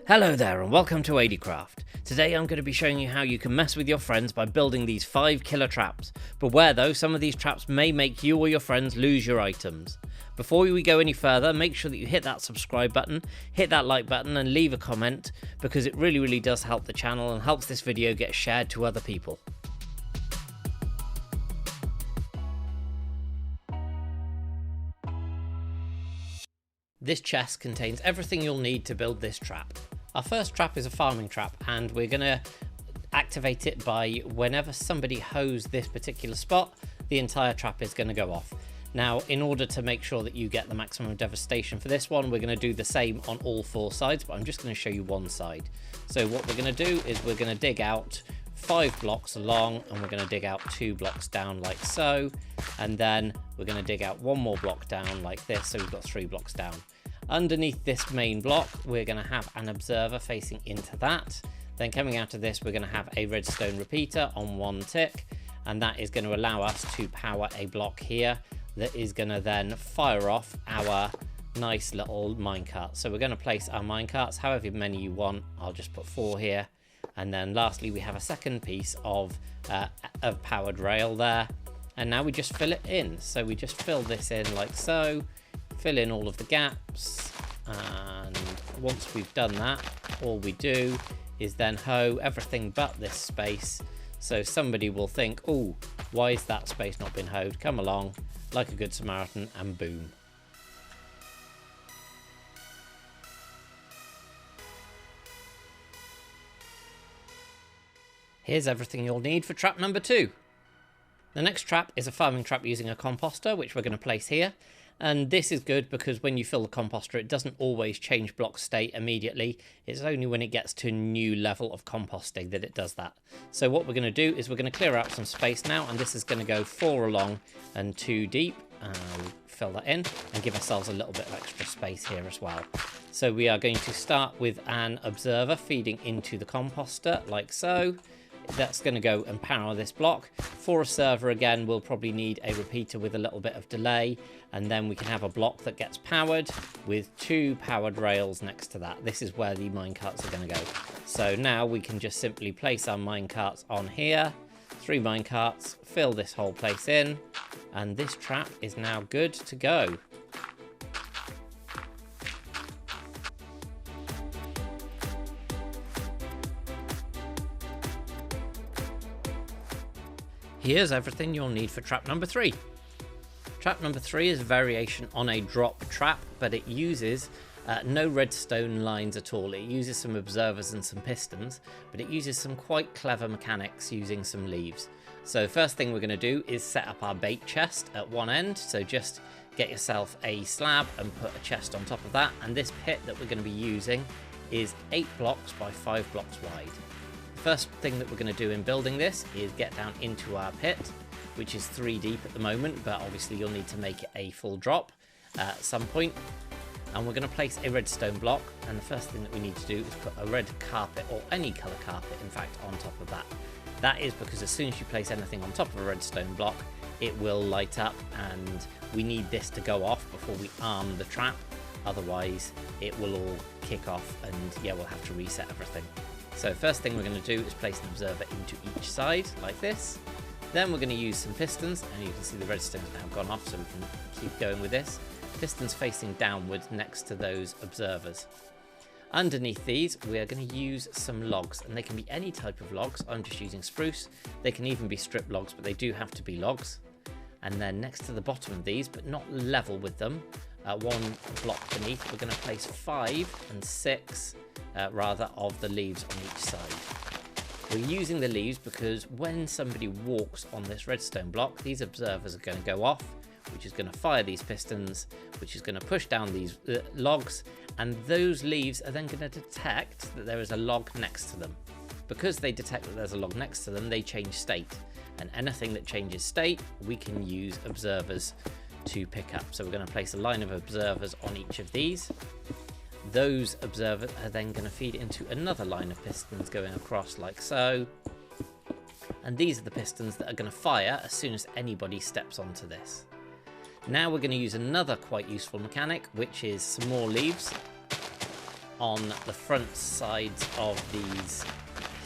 Hello there and welcome to Hermitcraft. Today I'm going to be showing you how you can mess with your friends by building these 5 killer traps. Beware though, some of these traps may make you or your friends lose your items. Before we go any further, make sure that you hit that subscribe button, hit that like button and leave a comment, because it really does help the channel and helps this video get shared to other people. This chest contains everything you'll need to build this trap. Our first trap is a farming trap, and we're going to activate it by whenever somebody hoes this particular spot, the entire trap is going to go off. Now, in order to make sure that you get the maximum devastation for this one, we're going to do the same on all 4 sides, but I'm just going to show you one side. So what we're going to do is we're going to dig out 5 blocks along, and we're going to dig out 2 blocks down like so, and then we're going to dig out 1 more block down like this, so we've got 3 blocks down. Underneath this main block, we're going to have an observer facing into that. Then coming out of this, we're going to have a redstone repeater on 1 tick, and that is going to allow us to power a block here that is going to then fire off our nice little minecart. So we're going to place our minecarts however many you want. I'll just put 4 here. And then lastly, we have a second piece of powered rail there. And now we just fill it in. So we just fill this in like so. Fill in all of the gaps, and once we've done that, all we do is then hoe everything but this space, so somebody will think, oh, why is that space not been hoed? Come along like a good Samaritan, and boom. Here's everything you'll need for trap number 2. The next trap is a farming trap using a composter, which we're going to place here. And this is good because when you fill the composter, it doesn't always change block state immediately. It's only when it gets to a new level of composting that it does that. So what we're going to do is we're going to clear out some space now, and this is going to go 4 along and 2 deep. Fill that in and give ourselves a little bit of extra space here as well. So we are going to start with an observer feeding into the composter like so. That's going to go and power this block. For a server, again, we'll probably need a repeater with a little bit of delay, and then we can have a block that gets powered with 2 powered rails next to that. This is where the minecarts are going to go. So now we can just simply place our minecarts on here, 3 minecarts, fill this whole place in, and this trap is now good to go. Here's everything you'll need for trap number 3. Trap number 3 is a variation on a drop trap, but it uses no redstone lines at all. It uses some observers and some pistons, but it uses some quite clever mechanics using some leaves. So first thing we're going to do is set up our bait chest at one end. So just get yourself a slab and put a chest on top of that. And this pit that we're going to be using is 8 blocks by 5 blocks wide. First thing that we're going to do in building this is get down into our pit, which is 3 deep at the moment, but obviously you'll need to make it a full drop at some point. And we're going to place a redstone block, and the first thing that we need to do is put a red carpet, or any colour carpet in fact, on top of that. That is because as soon as you place anything on top of a redstone block, it will light up, and we need this to go off before we arm the trap. Otherwise it will all kick off, and yeah, we'll have to reset everything. So first thing we're going to do is place an observer into each side like this. Then we're going to use some pistons, and you can see the redstone's now gone off, so we can keep going with this. Pistons facing downwards next to those observers. Underneath these we are going to use some logs, and they can be any type of logs. I'm just using spruce. They can even be strip logs, but they do have to be logs. And then next to the bottom of these, but not level with them, 1 block beneath, we're going to place 5 and 6 rather of the leaves on each side. We're using the leaves because when somebody walks on this redstone block, these observers are going to go off, which is going to fire these pistons, which is going to push down these logs, and those leaves are then going to detect that there is a log next to them. Because they detect that there's a log next to them, they change state, and anything that changes state we can use observers to pick up. So we're going to place a line of observers on each of these. Those observers are then going to feed into another line of pistons going across like so, and these are the pistons that are going to fire as soon as anybody steps onto this. Now we're going to use another quite useful mechanic, which is some more leaves on the front sides of these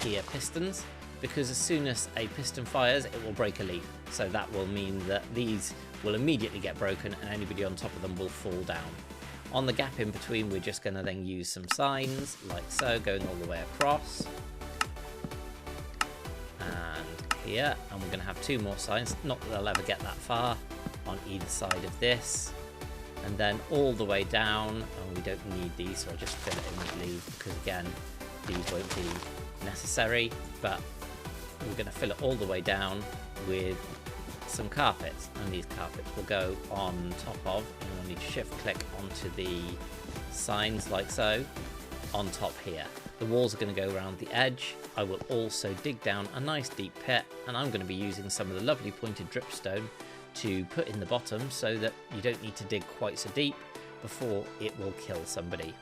here pistons, because as soon as a piston fires, it will break a leaf. So that will mean that these will immediately get broken and anybody on top of them will fall down. On the gap in between, we're just going to then use some signs like so, going all the way across. And here, and we're going to have 2 more signs, not that they'll ever get that far, on either side of this. And then all the way down, and we don't need these, so I'll just fill it in with leaves, because again, these won't be necessary, but we're going to fill it all the way down with some carpets, and these carpets will go on top of, and we'll need to shift click onto the signs like so, on top here. The walls are going to go around the edge. I will also dig down a nice deep pit, and I'm going to be using some of the lovely pointed dripstone to put in the bottom so that you don't need to dig quite so deep before it will kill somebody.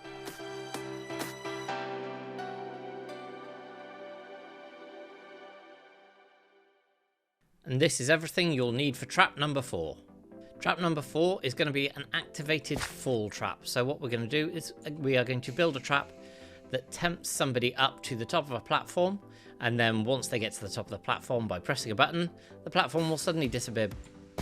And this is everything you'll need for trap number 4. Trap number 4 is going to be an activated fall trap. So what we're going to do is we are going to build a trap that tempts somebody up to the top of a platform, and then once they get to the top of the platform, by pressing a button, the platform will suddenly disappear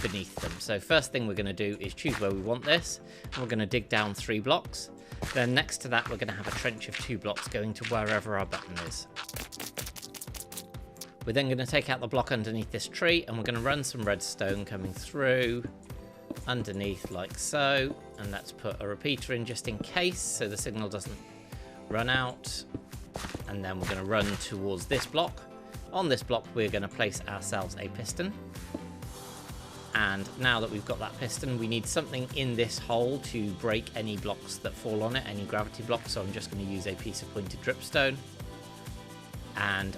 beneath them. So first thing we're going to do is choose where we want this, and we're going to dig down 3 blocks. Then next to that, we're going to have a trench of 2 blocks going to wherever our button is. We're then going to take out the block underneath this tree, and we're going to run some redstone coming through underneath like so, and let's put a repeater in just in case so the signal doesn't run out. And then we're going to run towards this block. On this block, we're going to place ourselves a piston. And now that we've got that piston, we need something in this hole to break any blocks that fall on it, any gravity blocks. So I'm just going to use a piece of pointed dripstone. And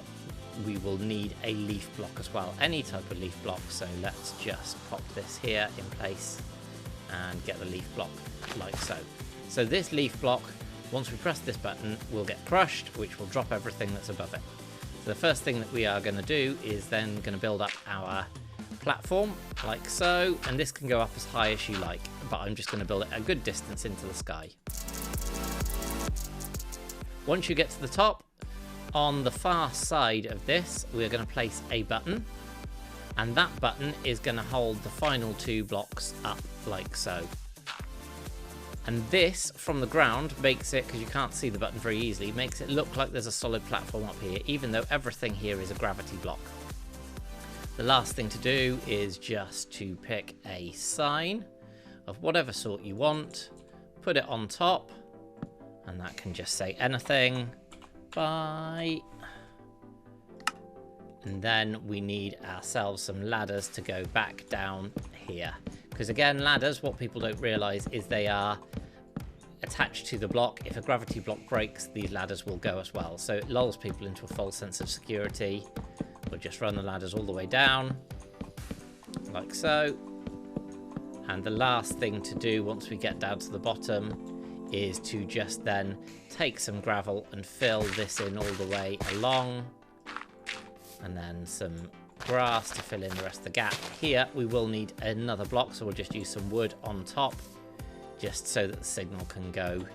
we will need a leaf block as well, any type of leaf block. So let's just pop this here in place and get the leaf block like so. So this leaf block, once we press this button, will get crushed, which will drop everything that's above it. So the first thing that we are going to do is then going to build up our platform like so, and this can go up as high as you like, but I'm just going to build it a good distance into the sky. Once you get to the top, on the far side of this, we're going to place a button, and that button is going to hold the final 2 blocks up like so. And this, from the ground, makes it, because you can't see the button very easily, makes it look like there's a solid platform up here, even though everything here is a gravity block. The last thing to do is just to pick a sign of whatever sort you want, put it on top, and that can just say anything. Bye. And then we need ourselves some ladders to go back down here. Because again, ladders, what people don't realise is they are attached to the block. If a gravity block breaks, these ladders will go as well. So it lulls people into a false sense of security. We'll just run the ladders all the way down, like so. And the last thing to do once we get down to the bottom is to just then take some gravel and fill this in all the way along. And then some grass to fill in the rest of the gap. Here we will need another block, so we'll just use some wood on top just so that the signal can go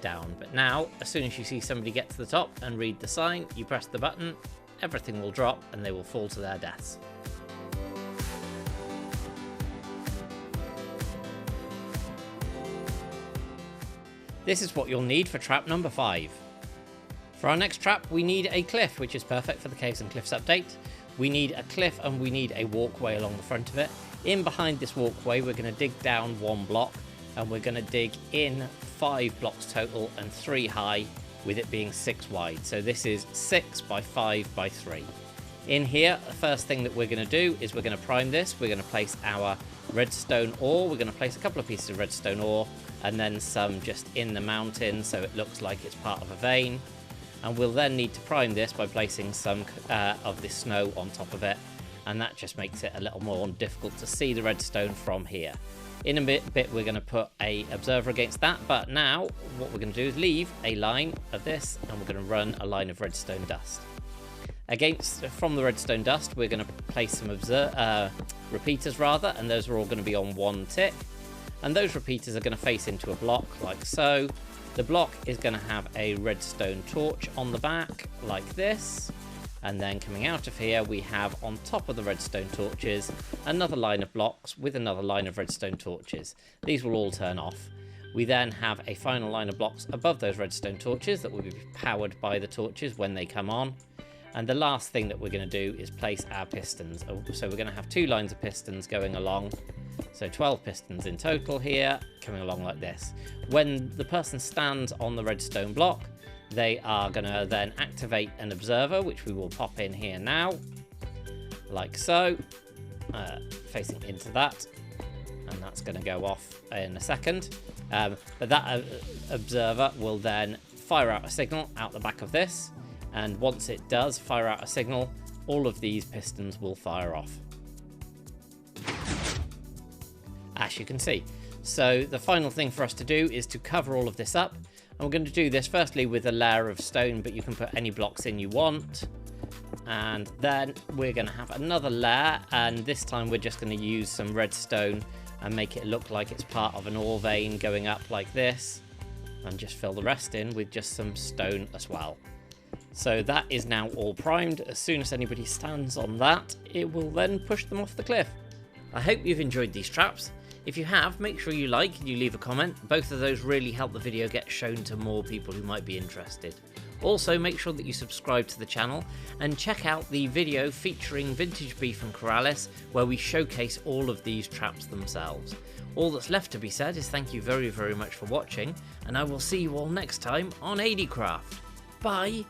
down. But now, as soon as you see somebody get to the top and read the sign, you press the button, everything will drop and they will fall to their deaths. This is what you'll need for trap number 5. For our next trap, we need a cliff, which is perfect for the Caves and Cliffs update. We need a cliff and we need a walkway along the front of it. In behind this walkway, we're going to dig down 1 block, and we're going to dig in 5 blocks total and 3 high, with it being 6 wide. So this is 6 by 5 by 3. In here, the first thing that we're going to do is we're going to prime this. We're going to place our redstone ore. We're going to place a couple of pieces of redstone ore and then some just in the mountain so it looks like it's part of a vein. And we'll then need to prime this by placing some of this snow on top of it, and that just makes it a little more difficult to see the redstone from here. In a bit we're going to put a observer against that, but now what we're going to do is leave a line of this, and we're going to run a line of redstone dust. From the redstone dust, we're going to place some repeaters rather, and those are all going to be on 1 tick. And those repeaters are going to face into a block like so. The block is going to have a redstone torch on the back like this, and then coming out of here we have on top of the redstone torches another line of blocks with another line of redstone torches. These will all turn off. We then have a final line of blocks above those redstone torches that will be powered by the torches when they come on. And the last thing that we're going to do is place our pistons. So we're going to have 2 lines of pistons going along. So 12 pistons in total here, coming along like this. When the person stands on the redstone block, they are going to then activate an observer, which we will pop in here now, like so, facing into that. And that's going to go off in a second. But that observer will then fire out a signal out the back of this. And once it does fire out a signal, all of these pistons will fire off, as you can see. So the final thing for us to do is to cover all of this up. And we're going to do this firstly with a layer of stone, but you can put any blocks in you want. And then we're going to have another layer, and this time we're just going to use some redstone and make it look like it's part of an ore vein going up like this, and just fill the rest in with just some stone as well. So that is now all primed. As soon as anybody stands on that, it will then push them off the cliff. I hope you've enjoyed these traps. If you have, make sure you like and you leave a comment. Both of those really help the video get shown to more people who might be interested. Also, make sure that you subscribe to the channel and check out the video featuring VintageBeef and Keralis, where we showcase all of these traps themselves. All that's left to be said is thank you very, very much for watching, and I will see you all next time on Hermitcraft. Bye!